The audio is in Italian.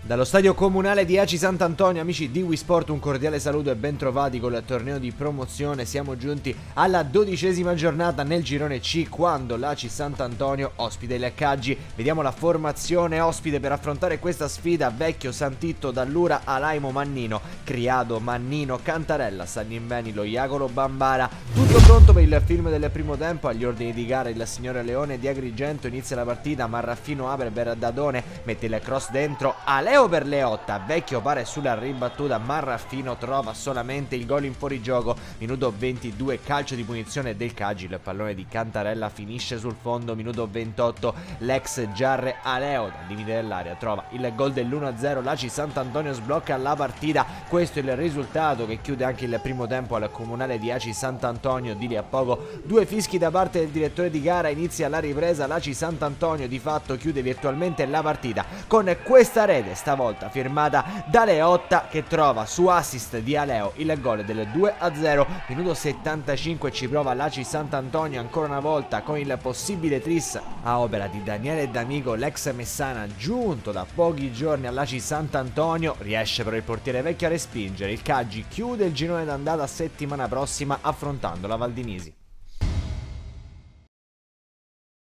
Dallo stadio comunale di Aci Sant'Antonio, amici di Wisport, un cordiale saluto e ben trovati col torneo di promozione. Siamo giunti alla 12ª giornata nel girone C, quando l'Aci Sant'Antonio ospita il Caggi. Vediamo la formazione ospite per affrontare questa sfida: Vecchio, Santitto, Dallura, Alaimo, Mannino, Criado, Mannino, Cantarella, Sannimbeni, Loiagolo, Bambara. Tutto pronto per il film del primo tempo. Agli ordini di gara il signore Leone di Agrigento. Inizia la partita, Marraffino apre per Dadone, mette il cross dentro, Aleo per Leotta, Vecchio pare sulla ribattuta, Marraffino trova solamente il gol in fuorigioco. Minuto 22, calcio di punizione del Caggi, il pallone di Cantarella finisce sul fondo. Minuto 28, l'ex Giarre Aleo dal limite dell'area trova il gol dell'1-0, l'Aci Sant'Antonio sblocca la partita. Questo è il risultato che chiude anche il primo tempo al comunale di Aci Sant'Antonio. Di lì a poco due fischi da parte del direttore di gara, inizia la ripresa. L'Aci Sant'Antonio di fatto chiude virtualmente la partita con questa rete, stavolta firmata da Leotta, che trova su assist di Aleo il gol del 2-0. Minuto 75, ci prova l'Aci Sant'Antonio ancora una volta con il possibile tris a opera di Daniele D'Amico, l'ex Messana giunto da pochi giorni all'Aci Sant'Antonio. Riesce però il portiere Vecchio a respingere. Il Caggi chiude il girone d'andata settimana prossima affrontando la Valdinisi.